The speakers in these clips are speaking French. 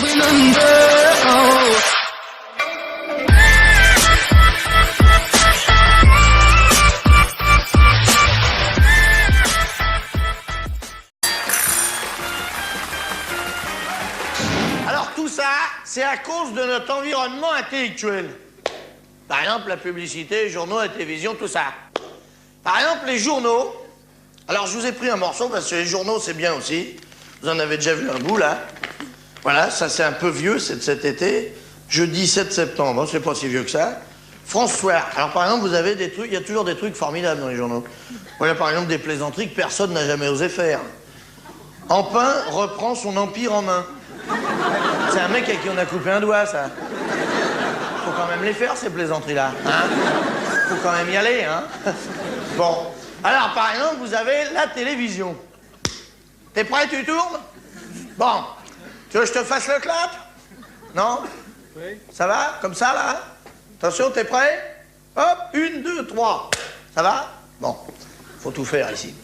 going under. Oh. Alors tout ça, c'est à cause de notre environnement intellectuel. Par exemple, la publicité, les journaux, la télévision, tout ça. Par exemple, les journaux. Alors, je vous ai pris un morceau parce que les journaux, c'est bien aussi. Vous en avez déjà vu un bout, là. Voilà, ça, c'est un peu vieux, c'est de cet été. Jeudi 7 septembre, c'est pas si vieux que ça. France Soir. Alors, par exemple, vous avez des trucs, il y a toujours des trucs formidables dans les journaux. Voilà, par exemple, des plaisanteries que personne n'a jamais osé faire. Empin reprend son empire en main. C'est un mec à qui on a coupé un doigt, ça. Faut quand même les faire, ces plaisanteries-là. Hein? Faut quand même y aller, hein? Bon. Alors, par exemple, vous avez la télévision. T'es prêt, tu tournes? Bon. Tu veux que je te fasse le clap? Non? Oui. Ça va? Comme ça, là? Attention, t'es prêt? Hop, 1, 2, 3. Ça va? Bon. Faut tout faire, ici.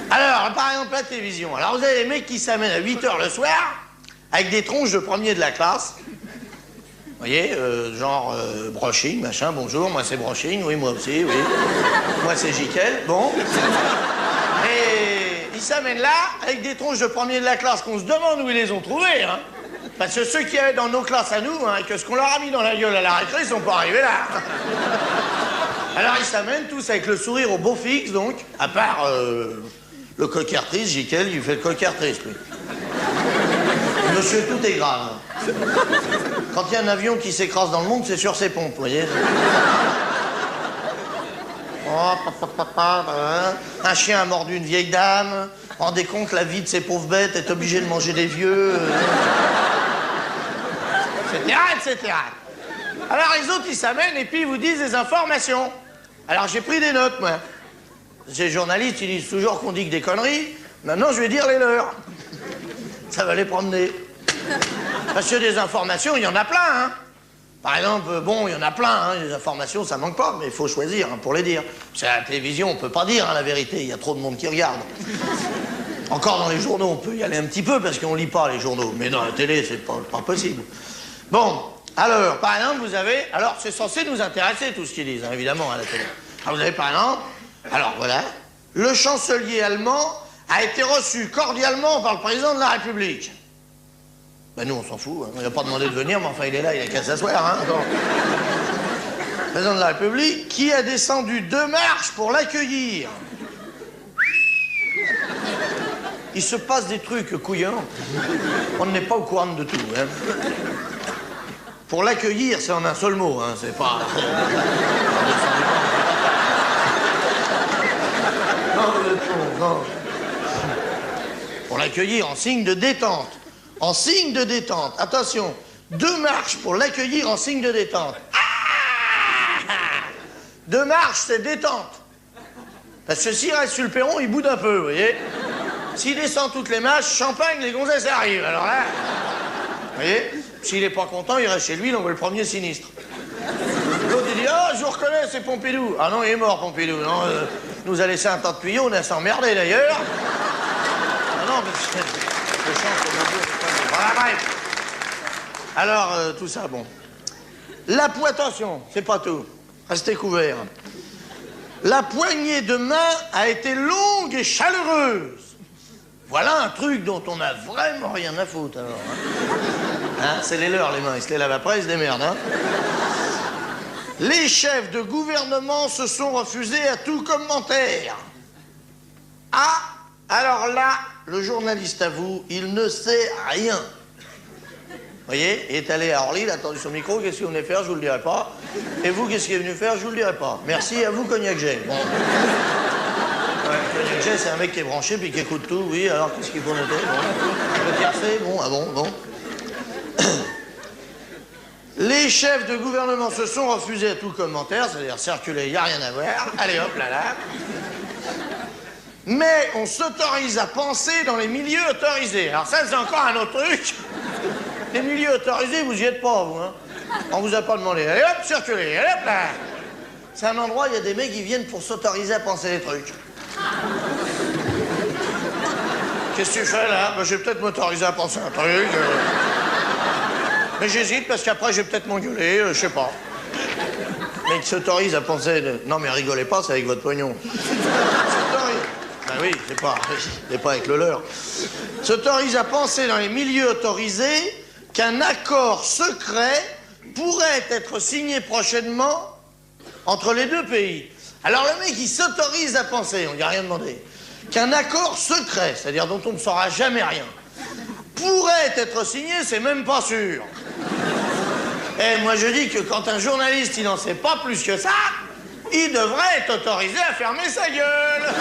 Alors, par exemple, la télévision. Alors, vous avez les mecs qui s'amènent à 8 h le soir avec des tronches de premier de la classe. Vous voyez, genre brushing, machin, bonjour, moi c'est brushing, oui, moi aussi, oui. Moi c'est Jiquel, bon. Et ils s'amènent là avec des tronches de premier de la classe qu'on se demande où ils les ont trouvés, hein. Parce que ceux qui avaient dans nos classes à nous, hein, que ce qu'on leur a mis dans la gueule à la récré, ils sont pas arrivés là. Alors ils s'amènent tous avec le sourire au beau fixe, donc, à part le coquertrice, Jiquel, il fait le coquertrice, lui. Monsieur, tout est grave. Quand il y a un avion qui s'écrase dans le monde, c'est sur ses pompes, vous voyez. Un chien a mordu une vieille dame. Rendez compte, la vie de ces pauvres bêtes est obligée de manger des vieux. Etc., etc. Alors les autres, ils s'amènent et puis ils vous disent des informations. Alors j'ai pris des notes, moi. Ces journalistes, ils disent toujours qu'on dit que des conneries. Maintenant, je vais dire les leurs. Ça va les promener. Parce que des informations, il y en a plein, hein. Par exemple, bon, il y en a plein, hein. Les informations, ça manque pas, mais il faut choisir, hein, pour les dire. Parce qu'à la télévision, on peut pas dire, hein, la vérité, il y a trop de monde qui regarde. Encore dans les journaux, on peut y aller un petit peu, parce qu'on lit pas les journaux. Mais dans la télé, c'est pas possible. Bon, alors, par exemple, vous avez... Alors, c'est censé nous intéresser, tout ce qu'ils disent, hein, évidemment, à la télé. Alors, vous avez, par exemple... Alors, voilà. Le chancelier allemand a été reçu cordialement par le président de la République. Ben nous, on s'en fout, hein. On n'a pas demandé de venir, mais enfin, il est là, il a qu'à s'asseoir, hein. Le président de la République, qui a descendu 2 marches pour l'accueillir. Il se passe des trucs couillants. On n'est pas au courant de tout, hein. Pour l'accueillir, c'est en un seul mot, hein, c'est pas... Non. Pour l'accueillir en signe de détente. En signe de détente. Attention, 2 marches pour l'accueillir en signe de détente. Ah 2 marches, c'est détente. Parce que s'il reste sur le perron, il boude un peu, vous voyez. S'il descend toutes les marches, champagne, les gonzesses arrivent. Alors là, vous voyez, s'il n'est pas content, il reste chez lui, il envoie le premier sinistre. L'autre, il dit, ah, je vous reconnais, c'est Pompidou. Ah non, il est mort, Pompidou. Non, nous a laissé un tas de tuyaux, on a s'emmerdé d'ailleurs. Ah non, mais le chant, voilà, bref. Alors, tout ça, bon. La attention, c'est pas tout. Restez couverts. La poignée de main a été longue et chaleureuse. Voilà un truc dont on a vraiment rien à foutre, alors. Hein, c'est les leurs, les mains. Ils se les lavent après, ils se démerdent, hein. Les chefs de gouvernement se sont refusés à tout commentaire. Ah, alors là, le journaliste avoue, il ne sait rien. Vous voyez, il est allé à Orly, il a attendu son micro, qu'est-ce qu'il venait faire, je vous le dirai pas. Et vous, qu'est-ce qu'il est venu faire, je vous le dirai pas. Merci à vous, Cognac G. Bon. Ouais, Cognac G, c'est un mec qui est branché puis qui écoute tout, oui, alors qu'est-ce qu'il faut noter? Bon. Le tiercé, bon, ah bon, bon. Les chefs de gouvernement se sont refusés à tout commentaire, c'est-à-dire circuler, il n'y a rien à voir. Allez hop, là. Mais on s'autorise à penser dans les milieux autorisés. Alors ça, c'est encore un autre truc. Les milieux autorisés, vous y êtes pas, vous, hein. On vous a pas demandé. Allez hop, circulez, allez hop, là. C'est un endroit où il y a des mecs qui viennent pour s'autoriser à penser des trucs. Qu'est-ce que tu fais, là? Ben, je vais peut-être m'autoriser à penser un truc. Mais j'hésite parce qu'après, je vais peut-être m'engueuler, je sais pas. Mais qui s'autorise à penser... Non, mais rigolez pas, c'est avec votre pognon. S'autorise... Ben oui, c'est pas avec le leur. S'autorise à penser dans les milieux autorisés qu'un accord secret pourrait être signé prochainement entre les deux pays. Alors le mec, il s'autorise à penser, on lui a rien demandé, qu'un accord secret, c'est-à-dire dont on ne saura jamais rien, pourrait être signé, c'est même pas sûr. Et moi je dis que quand un journaliste, il n'en sait pas plus que ça, il devrait être autorisé à fermer sa gueule.